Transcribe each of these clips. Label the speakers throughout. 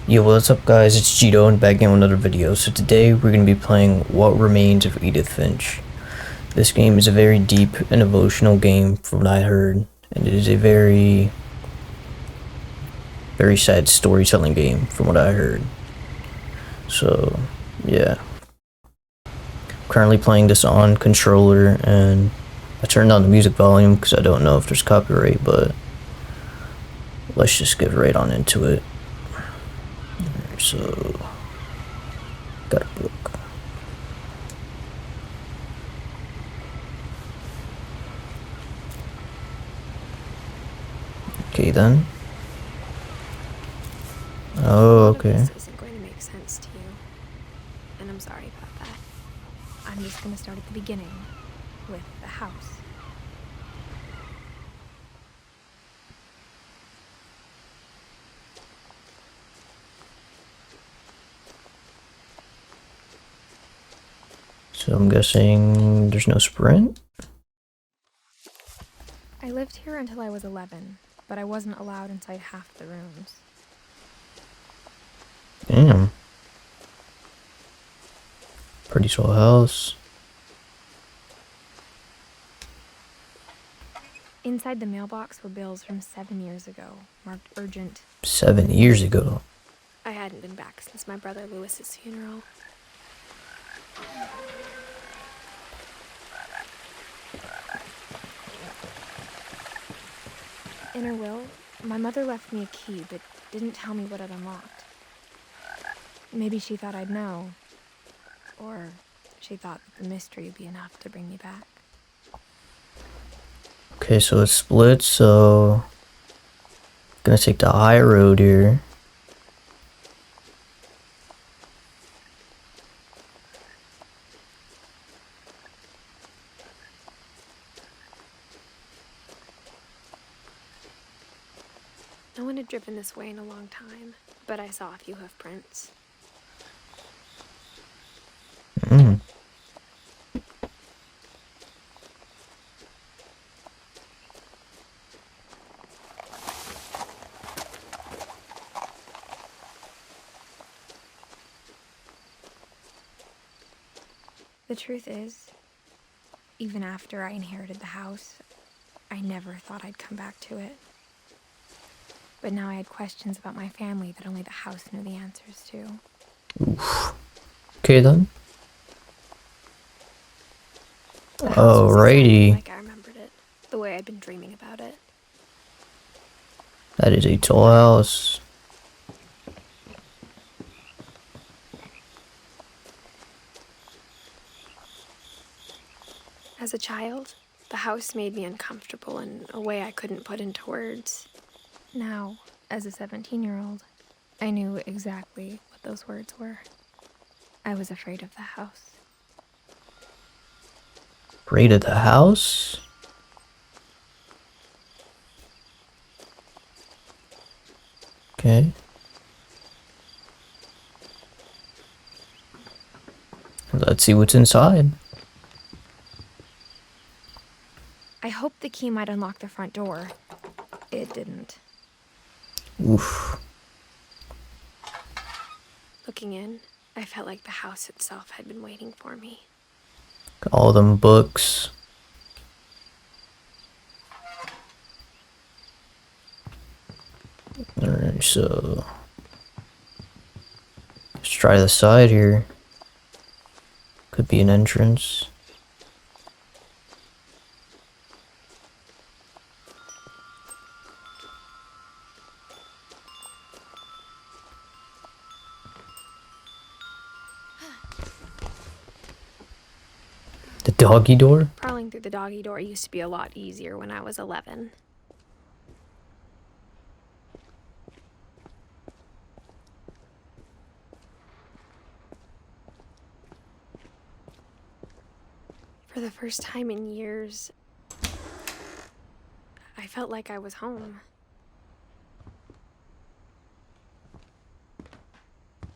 Speaker 1: Yo, what's up guys, it's Jito and back in with another video. So today we're going to be playing What Remains of Edith Finch. This game is a very deep and emotional game from what I heard, and it is a very sad storytelling game from what I heard. So yeah, currently playing this on controller, and I turned down the music volume because I don't know if there's copyright, but let's just get right on into it. So, got a book. Okay then. Oh, okay.
Speaker 2: This isn't going to make sense to you, and I'm sorry about that. I'm just going to start at the beginning, with the house.
Speaker 1: So I'm guessing there's no sprint?
Speaker 2: I lived here until I was 11, but I wasn't allowed inside half the rooms.
Speaker 1: Damn. Pretty small house.
Speaker 2: Inside the mailbox were bills from 7 years ago, marked urgent.
Speaker 1: 7 years ago.
Speaker 2: I hadn't been back since my brother Lewis's funeral. In her will, my mother left me a key, but didn't tell me what it unlocked. Maybe she thought I'd know. Or she thought that the mystery would be enough to bring me back.
Speaker 1: Okay, so it's split, so gonna take the high road here.
Speaker 2: No one had driven this way in a long time, but I saw a few hoof prints.
Speaker 1: Mm.
Speaker 2: The truth is, even after I inherited the house, I never thought I'd come back to it. But now I had questions about my family that only the house knew the answers to.
Speaker 1: Oof. Okay then.
Speaker 2: The house was exactly
Speaker 1: Alrighty.
Speaker 2: like I remembered it, the way I'd been dreaming about it.
Speaker 1: That is a tall house.
Speaker 2: As a child, the house made me uncomfortable in a way I couldn't put into words. Now, as a 17-year-old, I knew exactly what those words were. I was afraid of the house.
Speaker 1: Afraid of the house? Okay. Let's see what's inside.
Speaker 2: I hoped the key might unlock the front door. It didn't.
Speaker 1: Oof.
Speaker 2: Looking in, I felt like the house itself had been waiting for me.
Speaker 1: All them books. Alright, so let's try the side here. Could be an entrance. The doggy door?
Speaker 2: Prowling through the doggy door used to be a lot easier when I was 11. For the first time in years, I felt like I was home.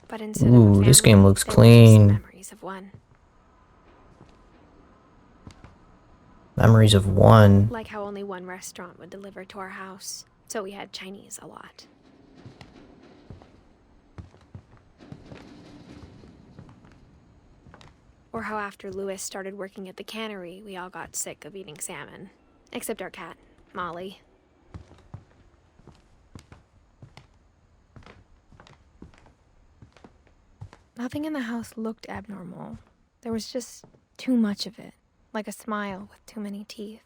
Speaker 2: But instead of a
Speaker 1: Ooh, this
Speaker 2: family,
Speaker 1: game looks
Speaker 2: they were just
Speaker 1: clean.
Speaker 2: memories of one.
Speaker 1: Memories of one.
Speaker 2: Like how only one restaurant would deliver to our house, so we had Chinese a lot. Or how after Lewis started working at the cannery, we all got sick of eating salmon. Except our cat, Molly. Nothing in the house looked abnormal. There was just too much of it, like a smile with too many teeth.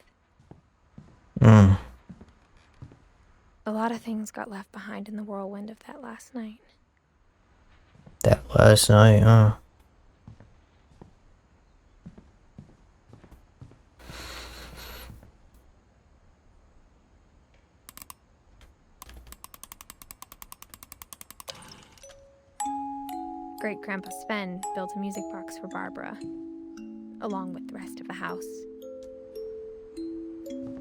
Speaker 1: Mm.
Speaker 2: A lot of things got left behind in the whirlwind of that last night.
Speaker 1: That last night, huh?
Speaker 2: Great-Grandpa Sven built a music box for Barbara, along with the rest of the house.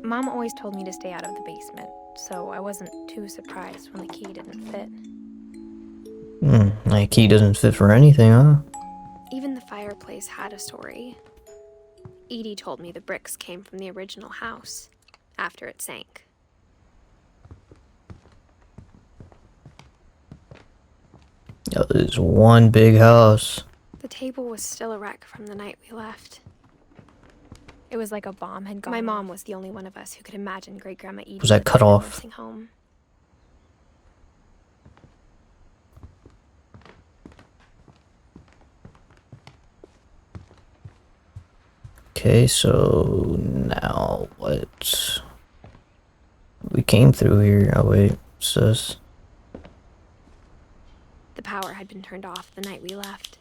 Speaker 2: Mom always told me to stay out of the basement, so I wasn't too surprised when the key didn't fit.
Speaker 1: My key doesn't fit for anything, huh?
Speaker 2: Even the fireplace had a story. Edie told me the bricks came from the original house, after it sank.
Speaker 1: Yo, this is one big house.
Speaker 2: The table was still a wreck from the night we left. It was like a bomb had gone. My mom was the only one of us who could imagine Great-Grandma Edie
Speaker 1: Was that cut off?
Speaker 2: nursing home.
Speaker 1: Okay, so now what? We came through here. Oh wait, what's this?
Speaker 2: The power had been turned off the night we left.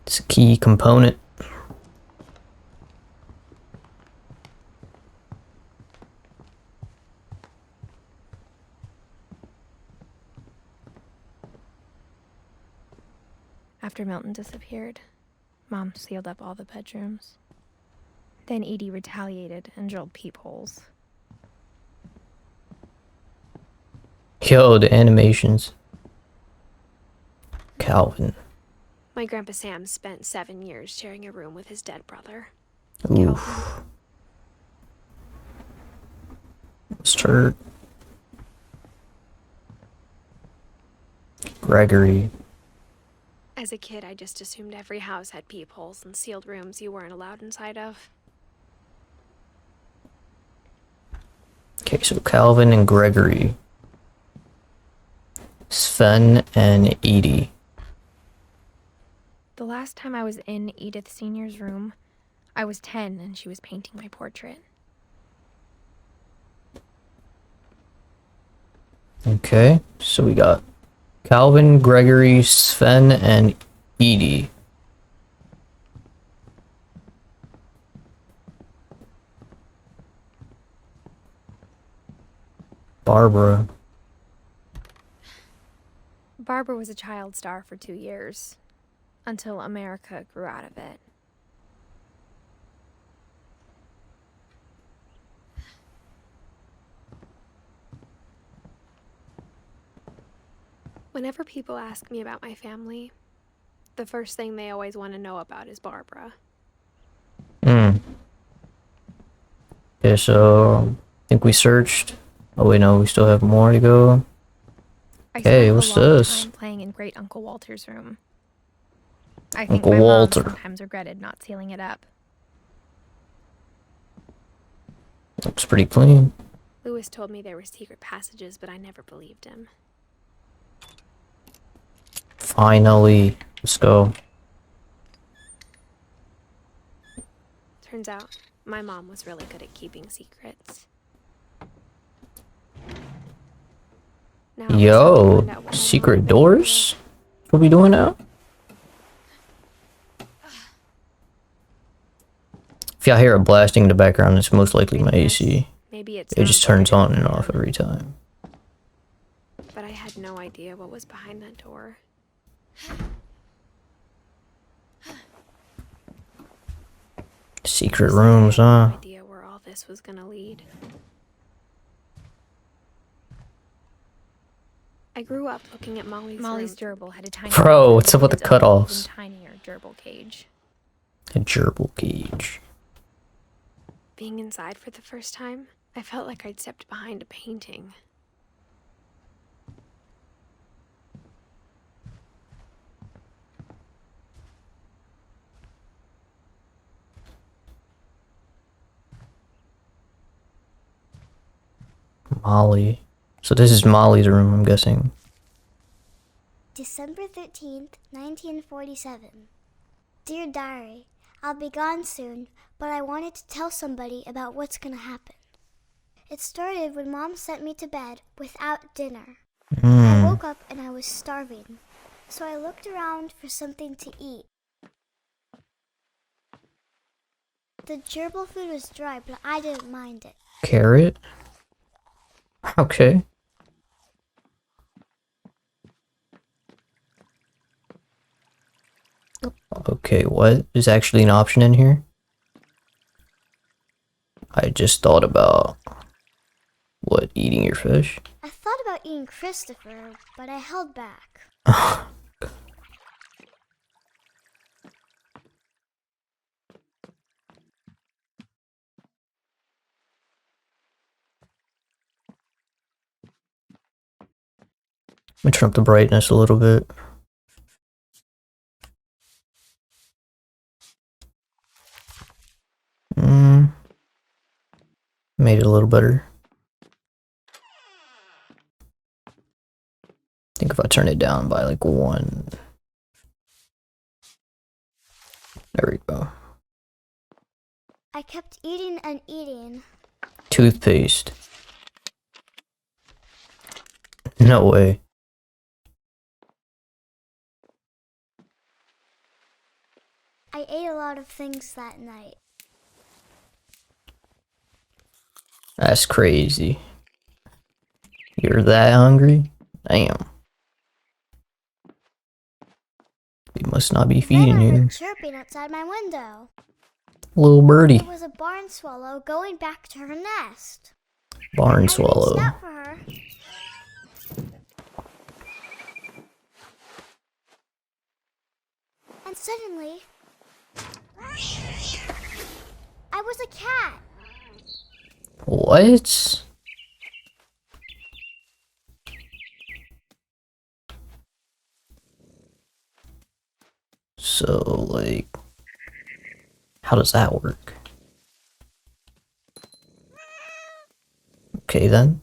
Speaker 1: It's a key component.
Speaker 2: After Milton disappeared, Mom sealed up all the bedrooms. Then Edie retaliated and drilled peepholes.
Speaker 1: Yo, the animations. Calvin.
Speaker 2: My Grandpa Sam spent 7 years sharing a room with his dead brother.
Speaker 1: Oof.
Speaker 2: Calvin.
Speaker 1: Sturt. Gregory.
Speaker 2: As a kid, I just assumed every house had peepholes and sealed rooms you weren't allowed inside of.
Speaker 1: Okay, so Calvin and Gregory. Sven and Edie.
Speaker 2: The last time I was in Edith Sr.'s room, I was 10 and she was painting my portrait.
Speaker 1: Okay, so we got Calvin, Gregory, Sven, and Edie. Barbara.
Speaker 2: Barbara was a child star for 2 years, until America grew out of it. Whenever people ask me about my family, the first thing they always want to know about is Barbara.
Speaker 1: Okay, so I think we searched. Oh wait, no, we still have more to go. Okay, what's
Speaker 2: I spent a long
Speaker 1: this?
Speaker 2: time playing in Great Uncle Walter's room. I think
Speaker 1: Uncle
Speaker 2: my
Speaker 1: Walter.
Speaker 2: mom sometimes regretted not sealing it up.
Speaker 1: Looks pretty clean.
Speaker 2: Lewis told me there were secret passages, but I never believed him.
Speaker 1: Finally, let's go.
Speaker 2: Turns out, my mom was really good at keeping secrets. Now
Speaker 1: Yo, secret doors? What are we doing now? If y'all hear a blasting in the background, it's most likely my AC.
Speaker 2: Maybe
Speaker 1: It just turns on and off every time.
Speaker 2: But I had no idea what was behind that door.
Speaker 1: Secret rooms, huh?
Speaker 2: No idea where all this was gonna lead. I grew up looking at Molly's gerbil had a tiny
Speaker 1: Bro, what's up with the cutoffs?
Speaker 2: Tinier gerbil cage.
Speaker 1: A gerbil cage.
Speaker 2: Being inside for the first time, I felt like I'd stepped behind a painting.
Speaker 1: Molly. So this is Molly's room, I'm guessing.
Speaker 3: December 13th, 1947. Dear Diary, I'll be gone soon, but I wanted to tell somebody about what's gonna happen. It started when Mom sent me to bed without dinner. I woke up and I was starving, so I looked around for something to eat. The gerbil food was dry, but I didn't mind it.
Speaker 1: Carrot? Okay. Okay, what is actually an option in here? I just thought about what, eating your fish?
Speaker 3: I thought about eating Christopher, but I held back.
Speaker 1: Let me turn up the brightness a little bit. Made it a little better. I think if I turn it down by like 1. There we go.
Speaker 3: I kept eating and eating.
Speaker 1: Toothpaste. No way.
Speaker 3: I ate a lot of things that night.
Speaker 1: That's crazy. You're that hungry? Damn. They must not be feeding
Speaker 3: Then I
Speaker 1: you.
Speaker 3: heard chirping outside my window.
Speaker 1: Little birdie.
Speaker 3: It was a barn swallow going back to her nest.
Speaker 1: Barn
Speaker 3: I reached
Speaker 1: swallow.
Speaker 3: out for her. And suddenly, I was a cat.
Speaker 1: What? So, like, how does that work? Okay, then.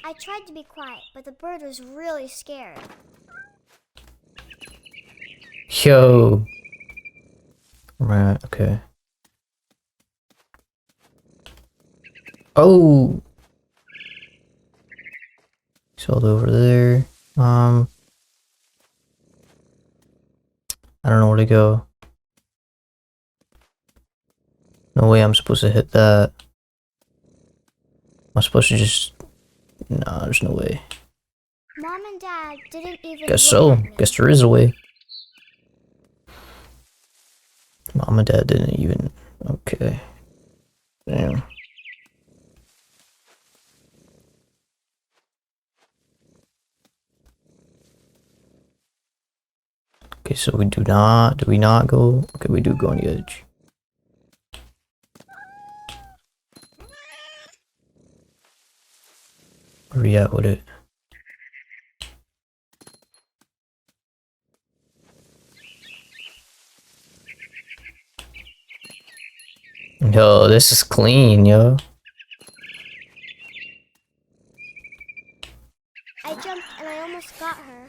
Speaker 3: I tried to be quiet, but the bird was really scared.
Speaker 1: Yo. Right, okay. Oh! Sold over there. I don't know where to go. No way I'm supposed to hit that. I'm supposed to just... Nah, there's no way.
Speaker 3: Mom and Dad didn't even
Speaker 1: Guess
Speaker 3: look
Speaker 1: so.
Speaker 3: at me.
Speaker 1: Guess there is a way. Mom and Dad didn't even... Okay. Damn. Okay, so we do we not go? Okay, we do go on the edge. Where we at with it? Yo, this is clean, yo.
Speaker 3: I jumped and I almost got her.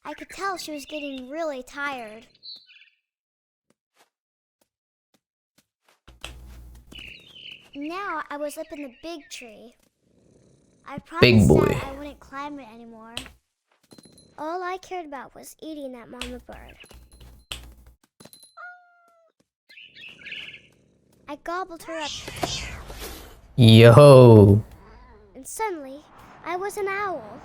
Speaker 3: I could tell she was getting really tired. Now I was up in the big tree. I promised
Speaker 1: boy.
Speaker 3: Dad I wouldn't climb it anymore. All I cared about was eating that mama bird. I gobbled her up,
Speaker 1: Yo.
Speaker 3: and suddenly I was an owl.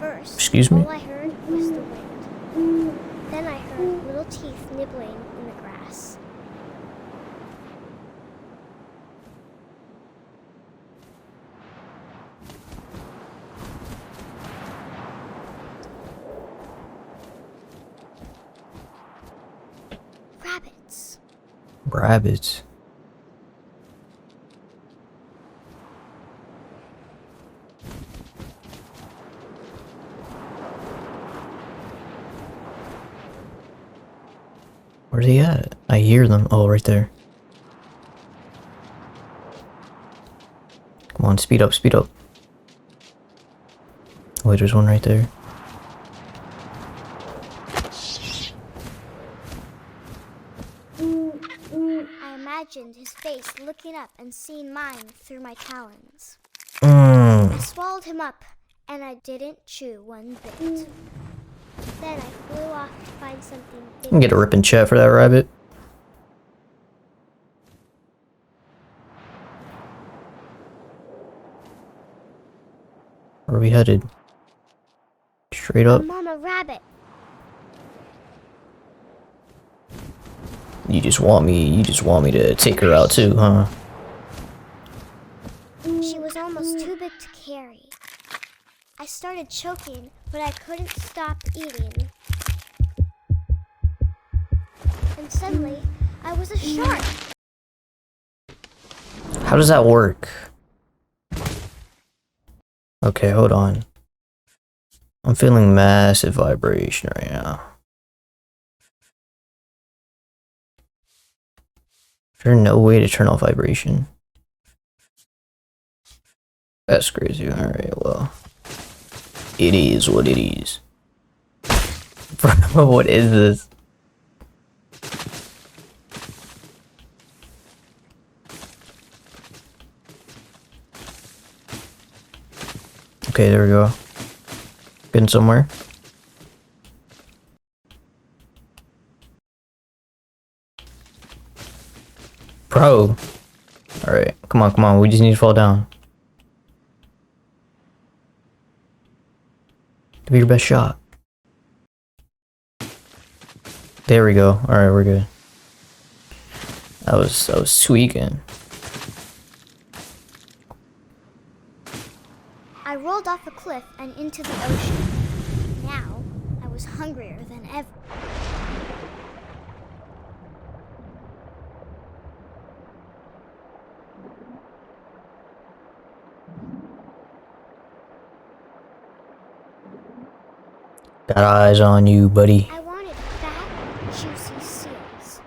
Speaker 3: First,
Speaker 1: Excuse me?
Speaker 3: all I heard was the wind. Then I heard little teeth nibbling in the grass. Rabbits.
Speaker 1: Rabbits. Where's he at? I hear them. Oh, right there. Come on, speed up, speed up. Wait, there's one right there.
Speaker 3: I imagined his face looking up and seeing mine through my talons.
Speaker 1: Mmm.
Speaker 3: I swallowed him up, and I didn't chew one bit. Then I flew off to find something
Speaker 1: I
Speaker 3: big.
Speaker 1: can get a rip in chat for that rabbit. Where are we headed? Straight up.
Speaker 3: Mama Rabbit.
Speaker 1: You just want me to take her out too, huh?
Speaker 3: She was almost too big to carry. I started choking, but I couldn't stop eating. And suddenly, I was a shark.
Speaker 1: How does that work? Okay, hold on. I'm feeling massive vibration right now. Is there no way to turn off vibration? That's crazy. Alright, well. It is what it is. Bro, what is this? Okay, there we go. Getting somewhere. Bro. Alright, come on, come on. We just need to fall down. Give it your best shot. There we go. Alright, we're good. I was tweaking.
Speaker 3: I rolled off a cliff and into the ocean. Now, I was hungrier than ever.
Speaker 1: Got eyes on you, buddy.
Speaker 3: I wanted fat, juicy seals.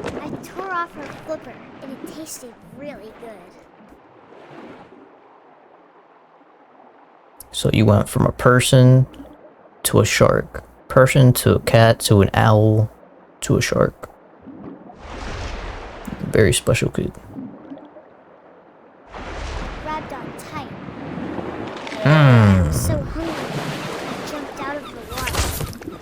Speaker 3: I tore off her flipper, and it tasted really good.
Speaker 1: So you went from a person to a shark. Person to a cat to an owl to a shark. Very special kid.
Speaker 3: Grabbed on tight. I was so hungry, I jumped out of the water.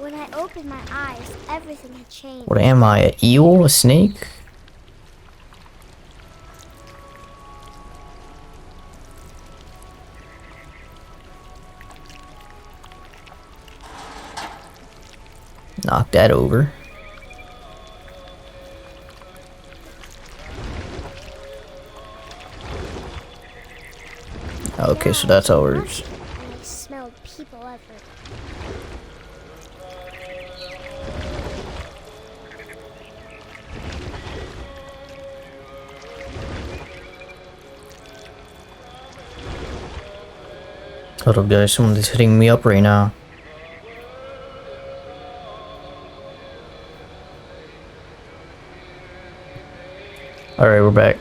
Speaker 3: When I opened my eyes, everything had changed.
Speaker 1: What am I, an eel? A snake? Knock that over. Okay, so that's how it works.
Speaker 3: And I smelled people everywhere.
Speaker 1: Hold up, guys. Someone is hitting me up right now. Alright, we're back.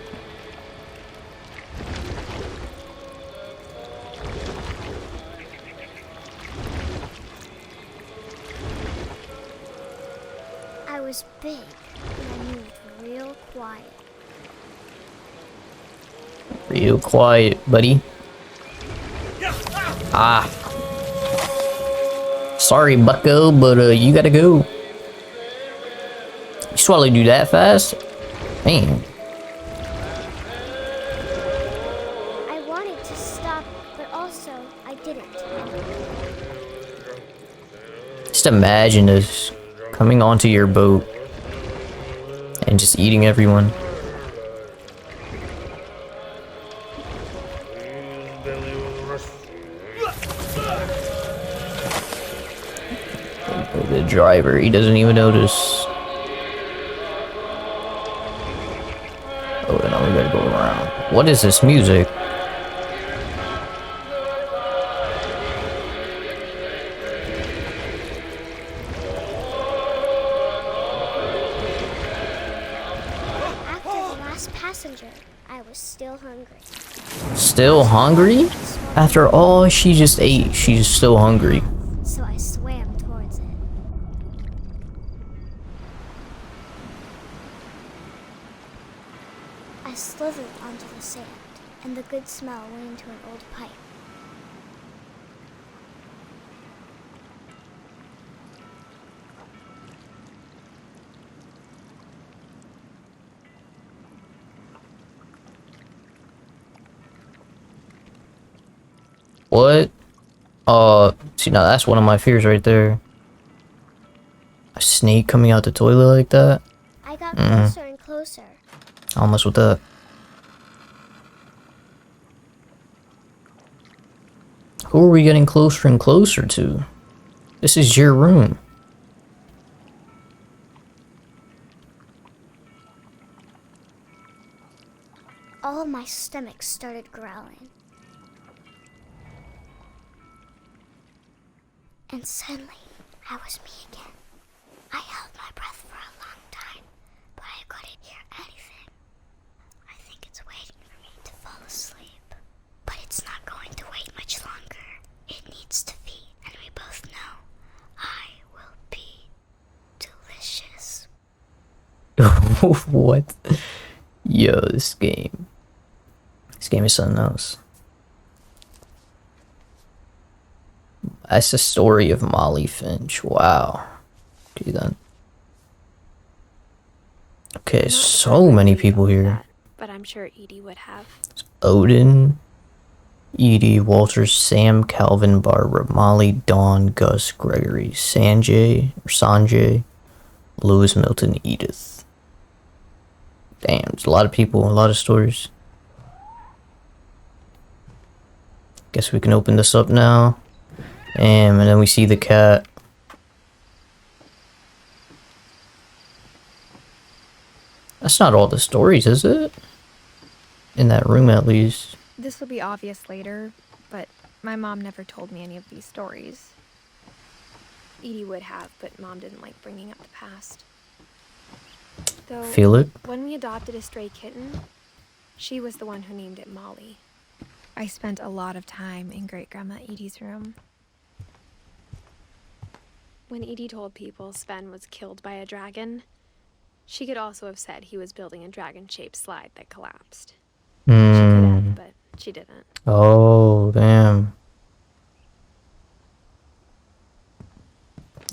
Speaker 3: I was big, and I moved real quiet.
Speaker 1: Real quiet, buddy. Ah. Sorry, bucko, but you gotta go. You swallowed you that fast? Man.
Speaker 3: I wanted to stop, but also I didn't.
Speaker 1: Just imagine this coming onto your boat and just eating everyone. The driver, he doesn't even notice. Oh, now we gotta go around. What is this music? Still hungry? After all she just ate, she's still hungry.
Speaker 3: So I swam towards it. I slithered onto the sand, and the good smell went into an old pipe.
Speaker 1: What? See, now that's one of my fears right there. A snake coming out the toilet like that?
Speaker 3: I got closer and closer.
Speaker 1: I'll mess with that. Who are we getting closer and closer to? This is your room.
Speaker 3: All of my stomach started growling. And suddenly, I was me again. I held my breath for a long time, but I couldn't hear anything. I think it's waiting for me to fall asleep. But it's not going to wait much longer. It needs to feed, and we both know I will be delicious.
Speaker 1: What? Yo, this game. This game is something else. That's the story of Molly Finch. Wow. Okay then. Okay,
Speaker 4: Not
Speaker 1: so
Speaker 4: sure
Speaker 1: many
Speaker 4: where you
Speaker 1: people
Speaker 4: go with
Speaker 1: here.
Speaker 4: that, but I'm sure Edie would have.
Speaker 1: Odin, Edie, Walter, Sam, Calvin, Barbara, Molly, Dawn, Gus, Gregory, Sanjay, Lewis, Milton, Edith. Damn, there's a lot of people, a lot of stories. Guess we can open this up now. And then we see the cat. That's not all the stories, is it? In that room, at least.
Speaker 2: This will be obvious later, but my mom never told me any of these stories.
Speaker 4: Edie would have, but Mom didn't like bringing up the past. Though,
Speaker 1: Feel it?
Speaker 4: when we adopted a stray kitten, she was the one who named it Molly.
Speaker 2: I spent a lot of time in Great-Grandma Edie's room.
Speaker 4: When Edie told people Sven was killed by a dragon, she could also have said he was building a dragon-shaped slide that collapsed. She could have, but she didn't.
Speaker 1: Oh, damn.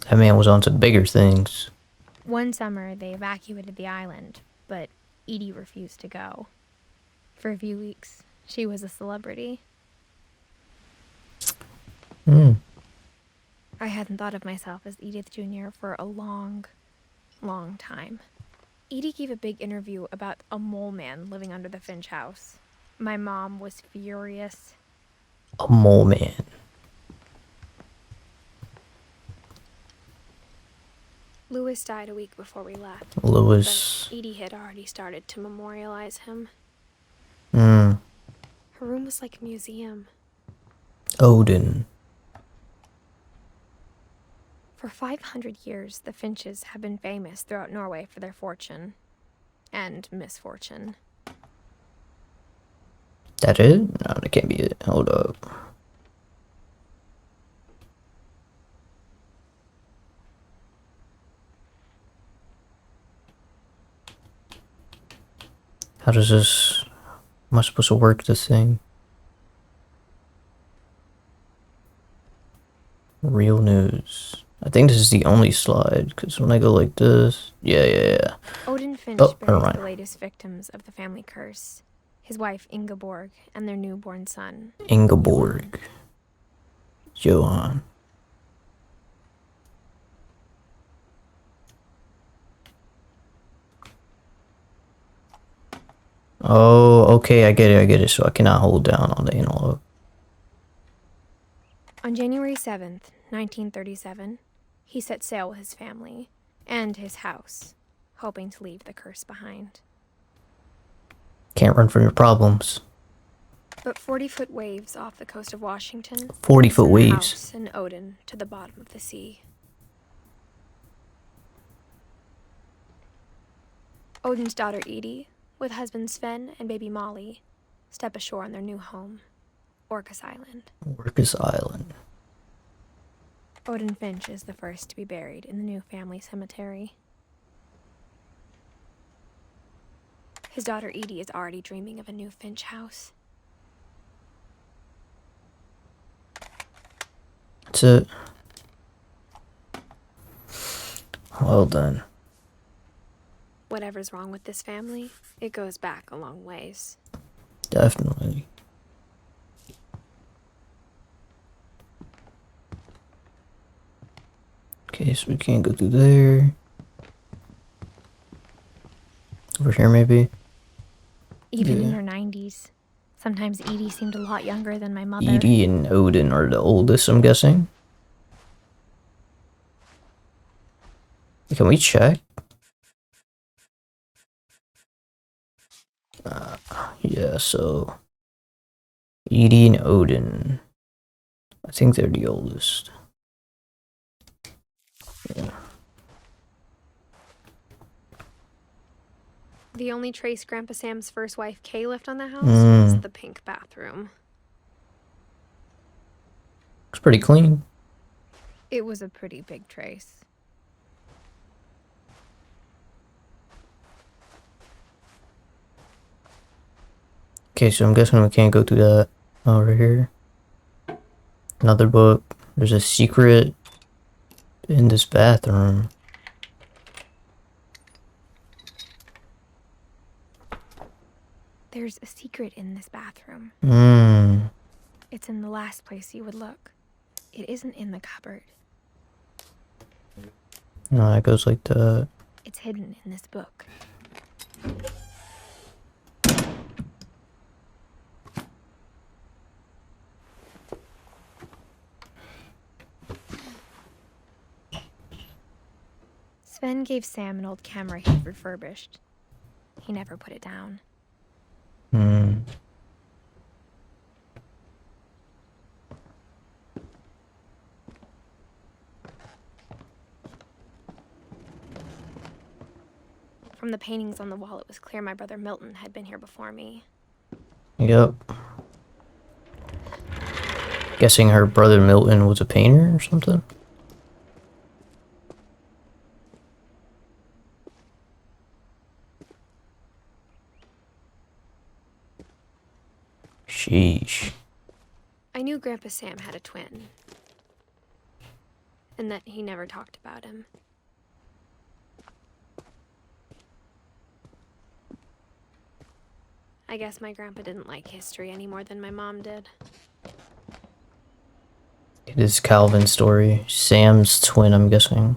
Speaker 1: That man was on to bigger things.
Speaker 2: One summer, they evacuated the island, but Edie refused to go. For a few weeks, she was a celebrity. I hadn't thought of myself as Edith Jr. for a long, long time. Edie gave a big interview about a mole man living under the Finch house. My mom was furious.
Speaker 1: A mole man.
Speaker 4: Lewis died a week before we left.
Speaker 1: Lewis.
Speaker 4: But Edie had already started to memorialize him.
Speaker 1: Hmm.
Speaker 4: Her room was like a museum.
Speaker 1: Odin.
Speaker 2: For 500 years, the Finches have been famous throughout Norway for their fortune and misfortune.
Speaker 1: That it? No, that can't be it. Hold up. How does this... Am I supposed to work this thing? Real news. I think this is the only slide, because when I go like this... Yeah.
Speaker 2: Odin Finch
Speaker 1: Oh, never
Speaker 2: buries
Speaker 1: mind.
Speaker 2: the latest victims of the family curse. His wife Ingeborg and their newborn son.
Speaker 1: Ingeborg. Johan. Oh, okay, I get it. So I cannot hold down on the analog.
Speaker 2: On January 7th, 1937, he set sail with his family and his house, hoping to leave the curse behind.
Speaker 1: Can't run from your problems.
Speaker 2: But 40-foot waves off the coast of Washington
Speaker 1: 40-foot
Speaker 2: sent the
Speaker 1: waves.
Speaker 2: house and Odin to the bottom of the sea. Odin's daughter Edie, with husband Sven and baby Molly,
Speaker 4: step ashore on their new home, Orcas Island.
Speaker 1: Orcas Island.
Speaker 4: Odin Finch is the first to be buried in the new family cemetery. His daughter Edie is already dreaming of a new Finch house.
Speaker 1: That's it. Well done.
Speaker 4: Whatever's wrong with this family, it goes back a long ways.
Speaker 1: Definitely. Okay, so we can't go through there. Over here, maybe?
Speaker 2: Even in
Speaker 1: Yeah.
Speaker 2: her 90s. Sometimes Edie seemed a lot younger than my mother.
Speaker 1: Edie and Odin are the oldest, I'm guessing. Can we check? Yeah, so Edie and Odin. I think they're the oldest. Yeah.
Speaker 4: The only trace Grandpa Sam's first wife Kay left on the house was the pink bathroom.
Speaker 1: Looks pretty clean.
Speaker 2: It was a pretty big trace.
Speaker 1: Okay, so I'm guessing we can't go through that over here. Another book. There's a secret in this bathroom.
Speaker 2: There's a secret in this bathroom. It's in the last place you would look. It isn't in the cupboard.
Speaker 1: No, it goes like that.
Speaker 2: It's hidden in this book. Sven gave Sam an old camera he'd refurbished. He never put it down.
Speaker 4: From the paintings on the wall, it was clear my brother Milton had been here before me.
Speaker 1: Yep. Guessing her brother Milton was a painter or something? Sheesh.
Speaker 4: I knew Grandpa Sam had a twin, and that he never talked about him. I guess my grandpa didn't like history any more than my mom did.
Speaker 1: It is Calvin's story. Sam's twin, I'm guessing.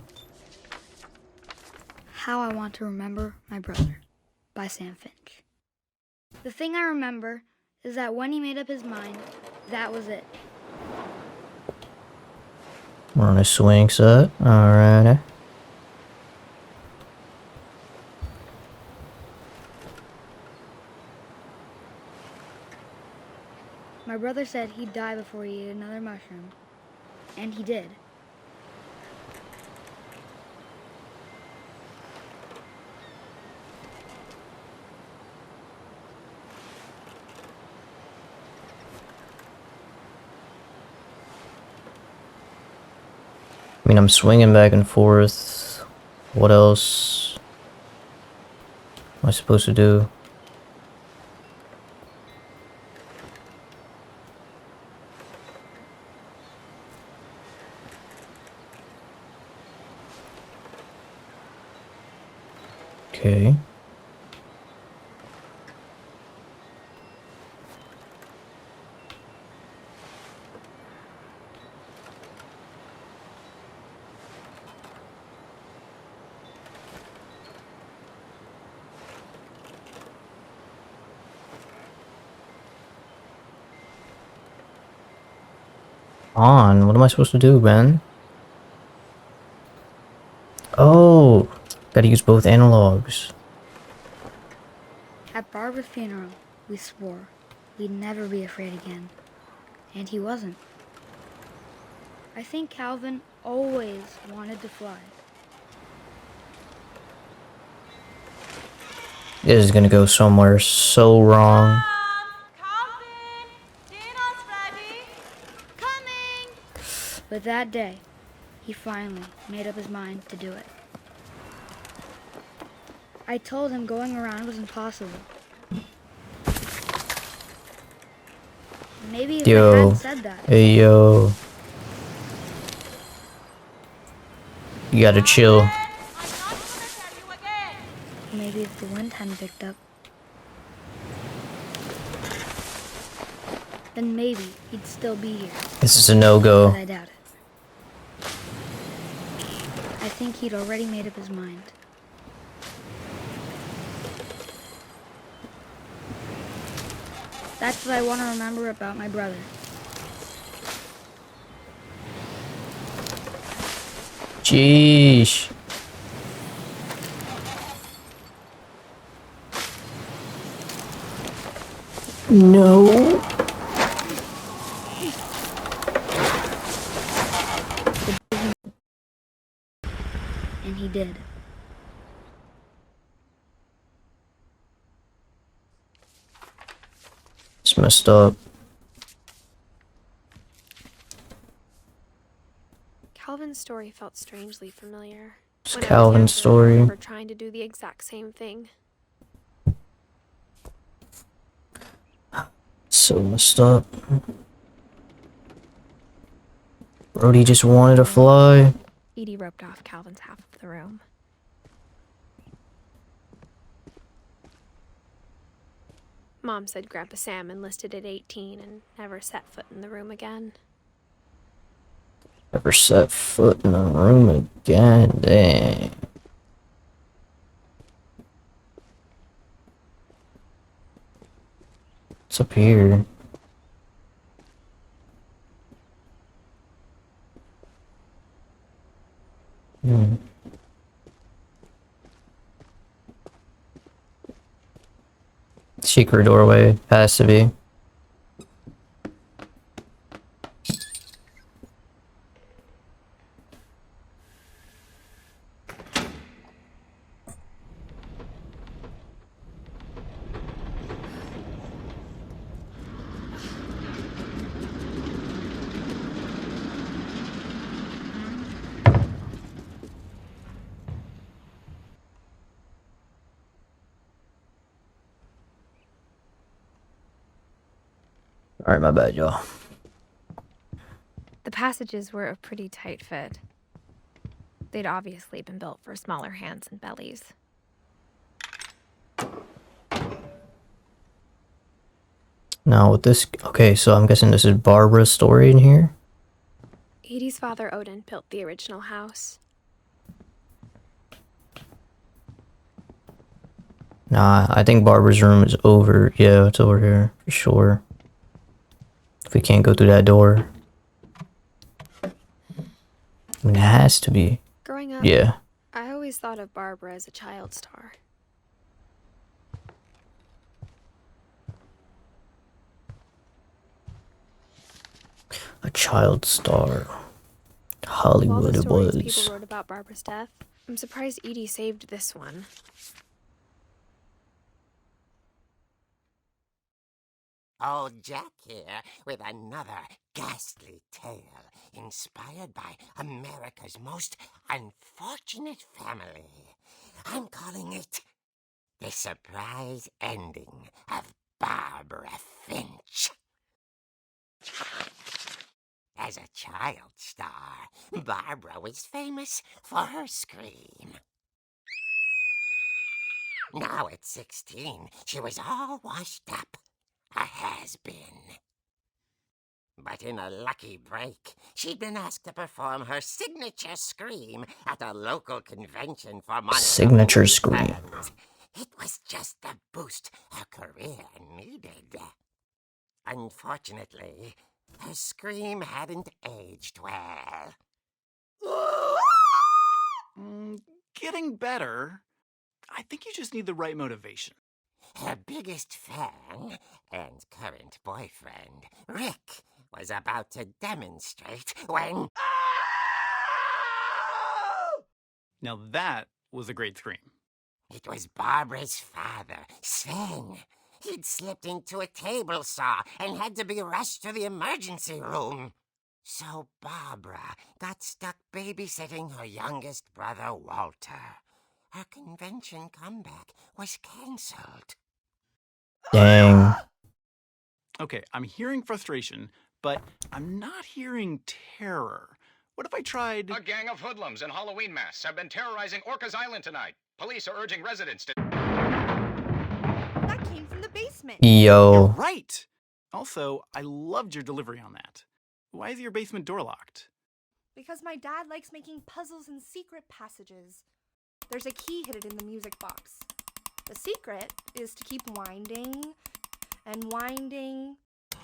Speaker 5: How I Want to Remember My Brother by Sam Finch. The thing I remember is that when he made up his mind, that was it.
Speaker 1: We're on a swing set. Alright.
Speaker 5: My brother said he'd die before he ate another mushroom. And he did.
Speaker 1: I mean, I'm swinging back and forth. What else am I supposed to do? Okay. On. What am I supposed to do, Ben? Oh, gotta use both analogs.
Speaker 5: At Barbara's funeral, we swore we'd never be afraid again. And he wasn't. I think Calvin always wanted to fly.
Speaker 1: This is gonna go somewhere so wrong.
Speaker 6: Come
Speaker 5: But that day, he finally made up his mind to do it. I told him going around was impossible. Maybe if I
Speaker 1: Yo.
Speaker 5: hadn't said that.
Speaker 1: Hey, yo. You gotta chill.
Speaker 5: Maybe if the wind hadn't picked up. Then maybe he'd still be here.
Speaker 1: This is a no-go.
Speaker 5: But I doubt it. I think he'd already made up his mind. That's what I want to remember about my brother.
Speaker 1: Jeez. No.
Speaker 5: And he did.
Speaker 1: It's messed up.
Speaker 4: Calvin's story felt strangely familiar.
Speaker 1: It's
Speaker 4: When I was
Speaker 1: Calvin's
Speaker 4: younger, I
Speaker 1: story.
Speaker 4: remember trying to do the exact same thing.
Speaker 1: So messed up. Brody just wanted to fly.
Speaker 4: Edie roped off Calvin's half of the room. Mom said Grandpa Sam enlisted at 18 and never set foot in the room again.
Speaker 1: Never set foot in a room again. Dang. What's up here? Secret doorway. Has to be. Alright, my bad, y'all.
Speaker 2: The passages were a pretty tight fit. They'd obviously been built for smaller hands and bellies.
Speaker 1: Now with this, okay, so I'm guessing this is Barbara's story in here.
Speaker 4: Edie's father, Odin, built the original house.
Speaker 1: Nah, I think Barbara's room is over. Yeah, it's over here for sure. If we can't go through that door, I mean, it has to be.
Speaker 4: Growing up,
Speaker 1: Yeah.
Speaker 4: I always thought of Barbara as a child star.
Speaker 1: A child star.
Speaker 4: Of all
Speaker 1: Hollywood
Speaker 4: the
Speaker 1: it
Speaker 4: stories
Speaker 1: was.
Speaker 4: people wrote about Barbara's death, I'm surprised Edie saved this one.
Speaker 6: Old Jack here with another ghastly tale inspired by America's most unfortunate family. I'm calling it The Surprise Ending of Barbara Finch. As a child star, Barbara was famous for her scream. Now at 16, she was all washed up. A has-been. But in a lucky break, she'd been asked to perform her signature scream at a local convention for Montgomery
Speaker 1: Signature scream.
Speaker 6: fans. It was just the boost her career needed. Unfortunately, her scream hadn't aged well.
Speaker 7: Getting better. I think you just need the right motivation.
Speaker 6: Her biggest fan and current boyfriend, Rick, was about to demonstrate when...
Speaker 7: Now that was a great scream.
Speaker 6: It was Barbara's father, Sven. He'd slipped into a table saw and had to be rushed to the emergency room. So Barbara got stuck babysitting her youngest brother, Walter. Her convention comeback was cancelled.
Speaker 1: Dang.
Speaker 7: Okay, I'm hearing frustration, but I'm not hearing terror. What if I tried...
Speaker 8: A gang of hoodlums in Halloween masks have been terrorizing Orcas Island tonight. Police are urging residents to...
Speaker 9: That came from the basement.
Speaker 1: Yo.
Speaker 7: You're right! Also, I loved your delivery on that. Why is your basement door locked?
Speaker 9: Because my dad likes making puzzles and secret passages. There's a key hidden in the music box. The secret is to keep winding and winding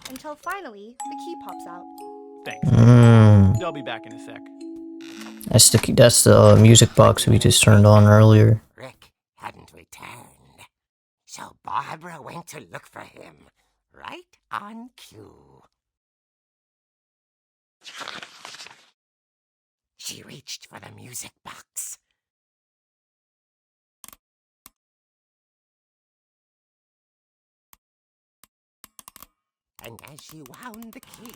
Speaker 9: until finally the key pops out.
Speaker 7: Thanks. I'll be back in a sec.
Speaker 1: That's the music box we just turned on earlier.
Speaker 6: Rick hadn't returned, so Barbara went to look for him, right on cue. She reached for the music box. And as she wound the key,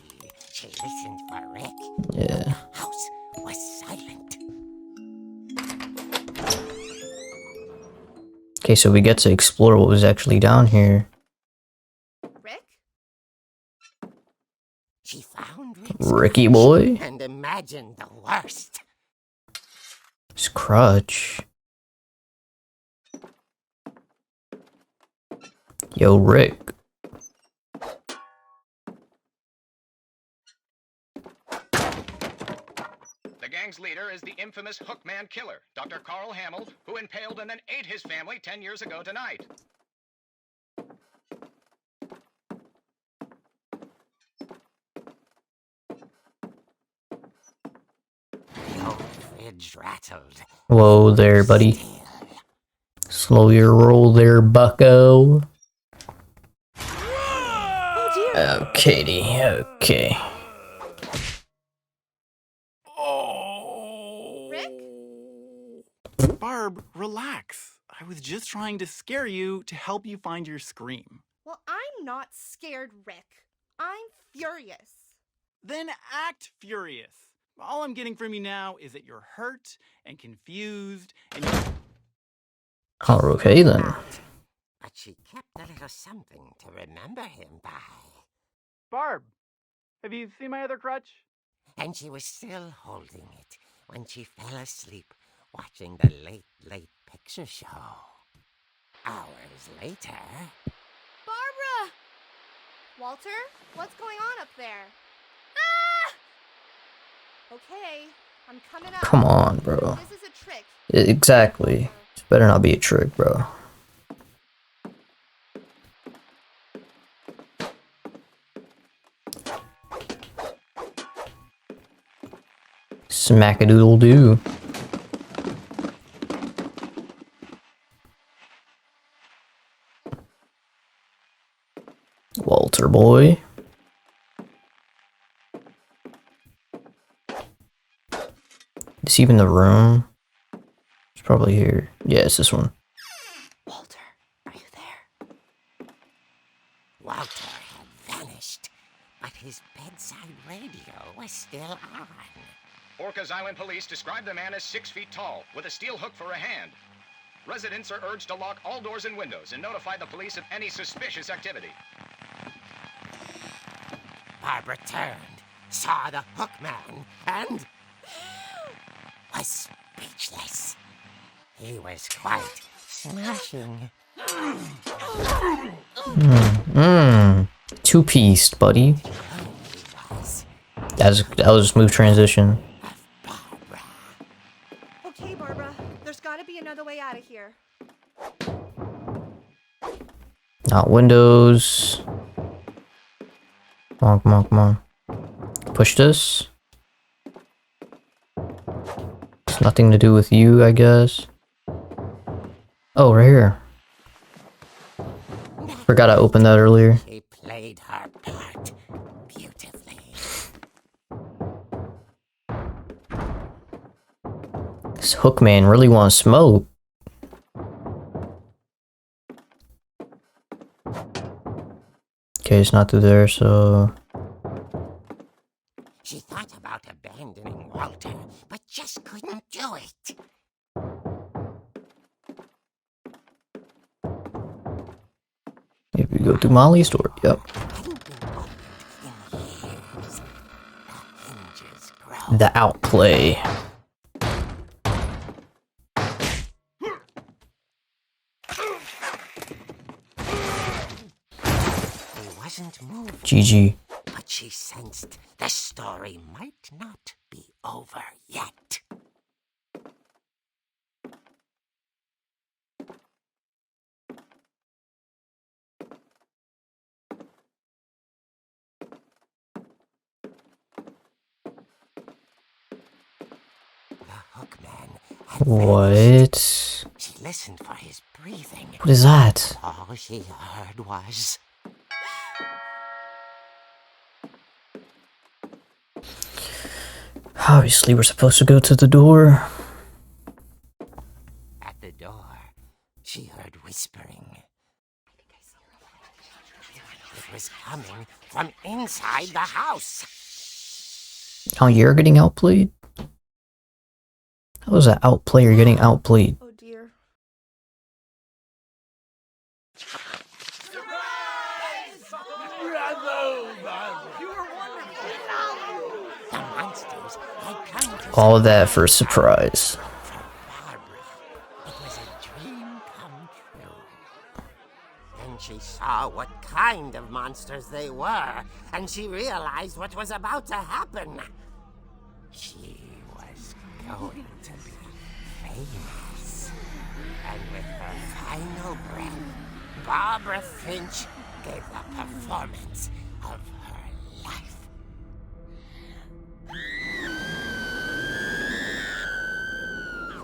Speaker 6: she listened for Rick.
Speaker 1: Yeah.
Speaker 6: The house was silent.
Speaker 1: Okay, so we get to explore what was actually down here.
Speaker 9: Rick?
Speaker 6: She found Rick's
Speaker 1: Ricky
Speaker 6: crutch
Speaker 1: boy?
Speaker 6: and imagined the worst.
Speaker 1: His crutch. Yo, Rick.
Speaker 8: The gang's leader is the infamous Hookman killer, Dr. Carl Hamill, who impaled and then ate his family 10 years ago tonight.
Speaker 6: The old fridge rattled.
Speaker 1: Whoa there, buddy.
Speaker 6: Still.
Speaker 1: Slow your roll there, bucko.
Speaker 9: Oh dear.
Speaker 1: Okey, okay.
Speaker 7: Oh!
Speaker 9: Rick?
Speaker 7: Barb, relax. I was just trying to scare you to help you find your scream.
Speaker 9: Well, I'm not scared, Rick. I'm furious.
Speaker 7: Then act furious. All I'm getting from you now is that you're hurt and confused and you...
Speaker 1: Oh, okay then.
Speaker 6: But she kept a little something to remember him by.
Speaker 7: Barb, have you seen my other crutch?
Speaker 6: And she was still holding it when she fell asleep watching the late picture show. Hours later...
Speaker 9: Barbara! Walter, what's going on up there? Ah! Okay, I'm coming up.
Speaker 1: Come on, bro.
Speaker 9: This is a trick.
Speaker 1: Exactly. This better not be a trick, bro. Smack-a-doodle-doo. Walter boy. Is even the room? It's probably here. Yeah, it's this one.
Speaker 9: Walter, are you there?
Speaker 6: Walter had vanished, but his bedside radio was still on.
Speaker 8: Orcas Island police describe the man as 6 feet tall, with a steel hook for a hand. Residents are urged to lock all doors and windows and notify the police of any suspicious activity.
Speaker 6: Barbara turned, saw the hook man, and was speechless. He was quite smashing.
Speaker 1: Two-pieced, buddy.
Speaker 6: Was
Speaker 1: That was a smooth transition.
Speaker 6: Barbara.
Speaker 9: Okay, Barbara, there's gotta be another way out of here.
Speaker 1: Not windows. Come on, come on, come on. Push this. It's nothing to do with you, I guess. Oh, right here. Forgot I opened that earlier.
Speaker 6: She played her part beautifully.
Speaker 1: This hook man really wants smoke. Okay, it's not through there, so...
Speaker 6: She thought about abandoning Walter, but just couldn't do it.
Speaker 1: If you go through Molly's door, yep. The outplay.
Speaker 6: He wasn't moved.
Speaker 1: GG.
Speaker 6: But she sensed the story might not be over yet.
Speaker 1: What?
Speaker 6: She listened for his breathing.
Speaker 1: What is that?
Speaker 6: All she heard was...
Speaker 1: Obviously, we're supposed to go to the door.
Speaker 6: At the door, she heard whispering. It was coming from inside the house.
Speaker 1: Oh, you're getting outplayed? How is that outplayer getting outplayed?
Speaker 9: Oh dear.
Speaker 6: The monsters had come to
Speaker 1: All that for a surprise.
Speaker 6: for Barbara. It was a dream come true. Then she saw what kind of monsters they were, and she realized what was about to happen. She was going to be famous. And with her final breath, Barbara Finch gave the performance of her life.